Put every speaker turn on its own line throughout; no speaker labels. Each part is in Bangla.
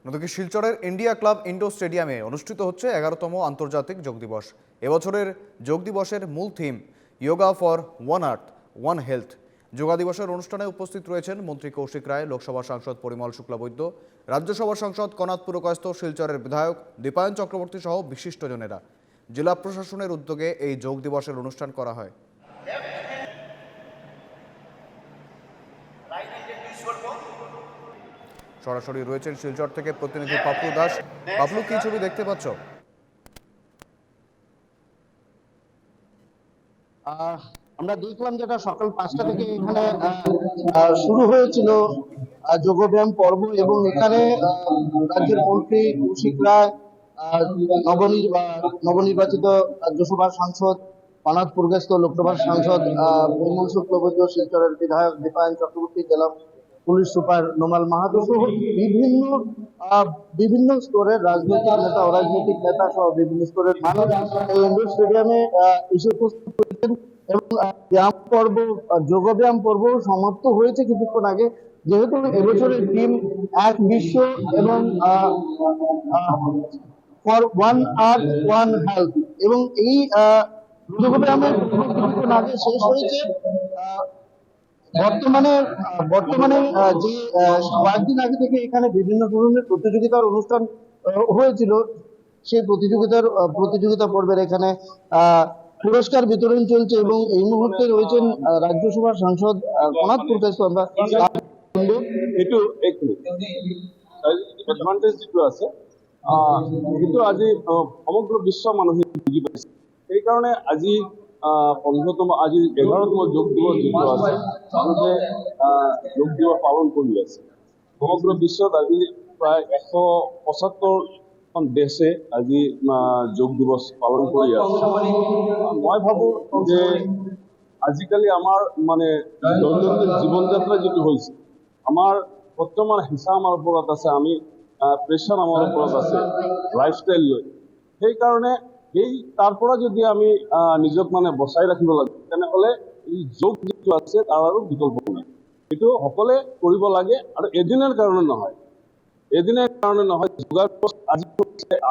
নতুন শিলচরের ইন্ডিয়া ক্লাব ইন্ডোর স্টেডিয়ামে অনুষ্ঠিত হচ্ছে 11তম আন্তর্জাতিক যোগ দিবস। এবছরের যোগ দিবসের মূল theme yoga for one earth one health. Yoga দিবসের অনুষ্ঠানে উপস্থিত রয়েছেন মন্ত্রী কৌশিক রায়, লোকসভা সাংসদ পরিমল শুক্লবৈদ্য, রাজ্যসভা সাংসদ কনাথ পুরকায়স্থ, শিলচরের বিধায়ক দীপায়ন চক্রবর্তী সহ বিশিষ্টজনেরা। জেলা প্রশাসনের উদ্যোগে এই যোগ দিবসের অনুষ্ঠান করা হয়। সরাসরি রয়েছেন শিলচর থেকে প্রতিনিধি পাপলু দাস। পাপলু, কি ছবি দেখতে পাচ্ছ?
আমরা দেখলাম যেটা সকাল 5টা থেকে এখানে শুরু হয়েছিল যোগব্যায়াম পর্ব, এবং এখানে রাজ্যের মন্ত্রী কৌশিক রায়, নবনির্বাচিত রাজ্যসভার সাংসদ কনাথ পুরকায়স্থ, লোকসভার সাংসদ পরিমল শুক্লবৈদ্য, শিলচরের বিধায়ক দীপায়ন চক্রবর্তী, জেলা পুলিশ সুপার নোমাল মাহাতো সহ বিভিন্ন স্তরের রাজনৈতিক নেতা, অরাজনৈতিক নেতা সহ বিভিন্ন স্তরের মানুষ এই ইন্ডোর স্টেডিয়ামে এসে উপস্থিত হয়েছেন। এবং যোগব্যায়াম পর্ব সমাপ্ত হয়েছে কিছুক্ষণ আগে। যেহেতু এবছরের টিম এক বিশ্ব এবং for one earth one health, এবং এই যোগব্যায়ামের কিছুক্ষণ আগে শেষ হয়েছে। বর্তমানে যে কয়েকদিন আগে থেকে এখানে বিভিন্ন ধরনের প্রতিযোগিতার অনুষ্ঠান হয়েছিল, সেই প্রতিযোগিতা পর্বের এখানে পুরস্কার বিতরণ চলছে, এবং এই মুহূর্তে রয়েছেন রাজ্যসভার সাংসদ কনাথ পুরকায়স্থ। আমরা
এইটো এডভান্টেজ যিটো আছে সেইটো আজি সমগ্ৰ বিশ্ব মানুহে বুজি পাইছে। সেইকাৰণে আজি 15তম, আজি 11তম যোগ দিৱস যিটো আছে, মানুহে যোগ দিৱস পালন কৰি আছে। সমগ্ৰ বিশ্বত আজি প্ৰায় 175খন দেশে আজি যোগ দিৱস পালন কৰি আছে। মই ভাবো যে আজিকালি আমাৰ দৈনন্দিন জীৱন যাত্ৰা যিটো হৈছে, আমাৰ বৰ্তমান হিচা আমাৰ ওপৰত আছে, আমি প্ৰেছাৰ আমাৰ ওপৰত আছে লাইফষ্টাইল লৈ। সেইকাৰণে তাৰ পৰা যদি আমি নিজক বচাই ৰাখিব লাগে, তেনেহ'লে এই যোগ যিটো আছে তাৰ আৰু বিকল্প নাই। এইটো সকলোৱে কৰিব লাগে, আৰু এদিনৰ কাৰণে নহয়।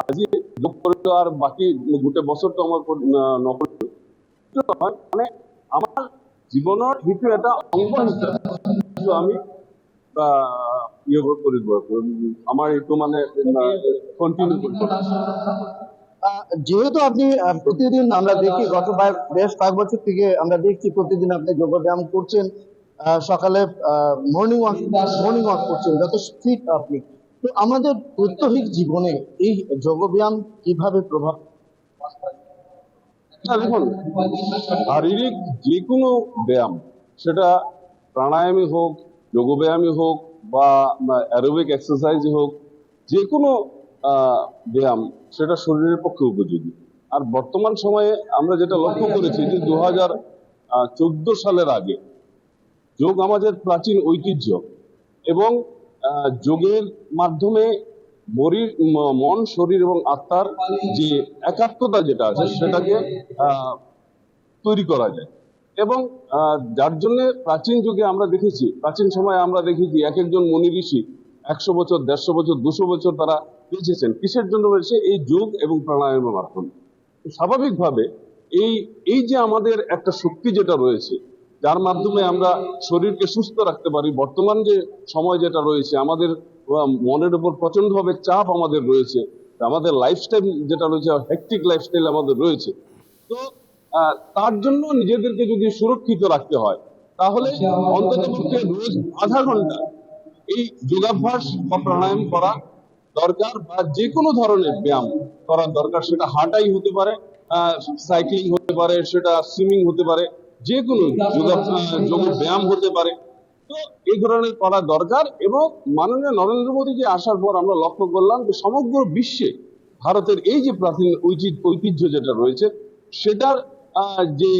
আজি যোগ কৰিলো আৰু বাকী গোটেই বছৰটো আমাৰ নকৰিলো, এইটো নহয়। আমাৰ জীৱনৰ সেইটো এটা অংগ হিচাপে আমি কৰিব, আমাৰ এইটো কন্টিনিউ কৰিব।
যেহেতু আপনি প্রতিদিন, আমরা দেখি গত বেশ কয়েক বছর থেকে আমরা দেখছি প্রতিদিন আপনি যোগব্যায়াম করছেন, সকালে মর্নিং ওয়াক করছেন, যত ফিট আপনি। তো আমাদের প্রত্যহিক জীবনে এই যোগব্যায়াম কিভাবে প্রভাব?
দেখুন, শারীরিক যে কোনো ব্যায়াম, সেটা প্রাণায়ামই হোক, যোগব্যায়ামই হোক, বা অ্যারোবিক এক্সারসাইজই হোক, যে কোনো ব্যায়াম সেটা শরীরের পক্ষে উপযোগী। আর বর্তমান সময়ে আমরা যেটা লক্ষ্য করেছি যে 2014 সালের আগে যোগ আমাদের প্রাচীন ঐতিহ্য, এবং যোগের মাধ্যমে মন, শরীর এবং আত্মার যে একাত্মতা যেটা আছে সেটাকে তৈরি করা যায়। এবং যার জন্য প্রাচীন যুগে আমরা দেখেছি, প্রাচীন সময়ে আমরা দেখেছি এক একজন মুনি ঋষি 100 বছর, 150 বছর, 200 বছর তারা বেঁচেছেন। কিসের জন্য বেঁচেছে? এই যোগ এবং প্রাণায়ামের মাধ্যমে। স্বাভাবিকভাবে এই যে আমাদের একটা শক্তি যেটা রয়েছে, যার মাধ্যমে আমরা শরীরকে সুস্থ রাখতে পারি। বর্তমান যে সময় যেটা রয়েছে, আমাদের মনের উপর প্রচন্ডভাবে চাপ আমাদের রয়েছে, আমাদের লাইফস্টাইল যেটা রয়েছে, হেক্টিক লাইফস্টাইল আমাদের রয়েছে। তো তার জন্য নিজেদেরকে যদি সুরক্ষিত রাখতে হয়, তাহলে অন্ততপক্ষে রোজ আধা ঘন্টা এই যোগাভ্যাস বা প্রাণায়াম করা দরকার, বা যে কোনো ধরনের ব্যায়াম করার দরকার। সেটা হাঁটাই হতে পারে, সাইক্লিং হতে পারে, সেটা সুইমিং হতে পারে, যে কোনো যোগ ব্যায়াম হতে পারে। তো এই ধরনের করা দরকার। এবং মাননীয় নরেন্দ্র মোদীজি আসার পর আমরা লক্ষ্য করলাম যে সমগ্র বিশ্বে ভারতের এই যে প্রাচীন ঐতিহ্য যেটা রয়েছে, সেটার যে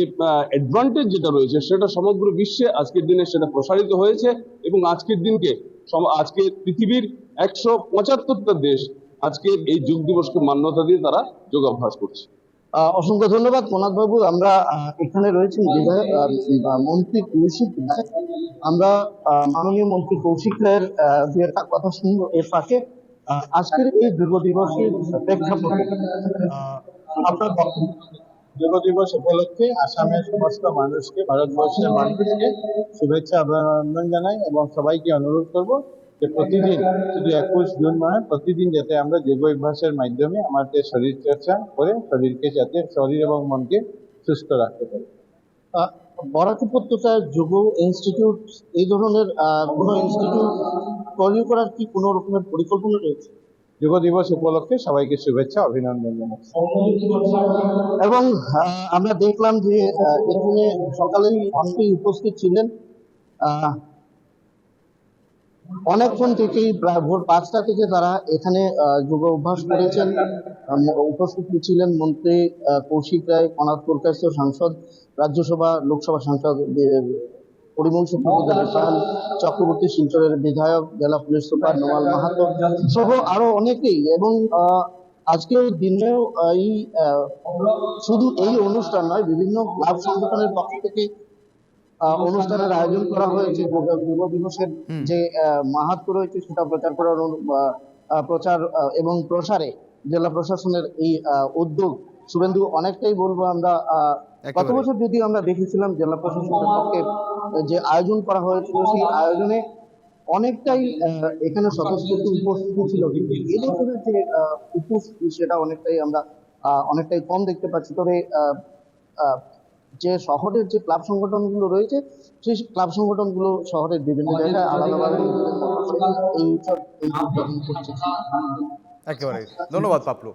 অ্যাডভান্টেজ যেটা রয়েছে, সেটা সমগ্র বিশ্বে আজকের দিনে সেটা প্রসারিত হয়েছে। এবং আজকের দিনকে আজকে পৃথিবীর 175টা দেশ আজকে এই যোগ দিবসকে মান্যতা দিয়ে তারা যোগাভ্যাস করছে।
অসংখ্য ধন্যবাদ কনাথ বাবু। আমরা এখানে রয়েছেন বিধায়ক মন্ত্রী কৌশিক রায়। আমরা মাননীয় মন্ত্রী কৌশিক রায়ের কথা শুনবো। এর ফাঁকে আজকের এই যুব দিবসের প্রেক্ষাপটে আপনার বক্তব্য।
যুব দিবস উপলক্ষে আসামের সমস্ত মানুষকে, ভারতবর্ষের মানুষকে শুভেচ্ছা অভিনন্দন জানাই এবং সবাইকে অনুরোধ করব যে প্রতিদিন, শুধু 21 জুন নয়, প্রতিদিন যাতে আমরা যোগ অভ্যাসের মাধ্যমে আমাদের শরীর চর্চা করে শরীর এবং মনকে সুস্থ রাখতে পারি।
বরাক উপত্যকায় যোগ ইনস্টিটিউট, এই ধরনের কোনো ইনস্টিটিউট তৈরি করার কি কোনো রকমের পরিকল্পনা রয়েছে?
যুব দিবস উপলক্ষে সবাইকে শুভেচ্ছা অভিনন্দন জানাচ্ছি।
এবং আমরা দেখলাম যে এখানে সকালেই অনেকেই উপস্থিত ছিলেন। অনেকক্ষণ থেকেই প্রায় ভোর 5টা থেকে তারা এখানে যোগ অভ্যাস করেছেন। উপস্থিত ছিলেন মন্ত্রী কৌশিক রায়, কনাথ পুরকায়স্থ সাংসদ, রাজ্যসভা লোকসভা সাংসদ পরিমল শুক্লবৈদ্য, বিশাল চক্রবর্তী, শিলচরের বিধায়ক, জেলা পুলিশ সুপার নোমাল মাহাতো সহ আরো অনেকেই। এবং আজকের দিনেও এই শুধু এই অনুষ্ঠান নয়, বিভিন্ন ক্লাব সংগঠনের পক্ষ থেকে অনুষ্ঠানের আয়োজন করা হয়েছে। যুব দিবসের যে মাহাত্ম্য রয়েছে সেটা প্রচার করার প্রচার এবং প্রসারে জেলা প্রশাসনের এই উদ্যোগ শুভেন্দু অনেকটাই বলবো আমরা গত
একেবারে।
বছর যদি আমরা দেখেছিলাম জেলা প্রশাসনের পক্ষে যে আয়োজন করা হয়েছিল, সেই আয়োজনে অনেকটাই এখানে স্বতঃস্ফূর্ত উপস্থিতি ছিল, কিন্তু এবছরের যে উপস্থিতি সেটা অনেকটাই আমরা অনেকটাই কম দেখতে পাচ্ছি। তবে যে শহরের যে ক্লাব সংগঠনগুলো রয়েছে, সেই ক্লাব সংগঠনগুলো শহরের বিভিন্ন জায়গায় আলাদাভাবে এই উদ্বোধন করছে।
একেবারে ধন্যবাদ পাপলু।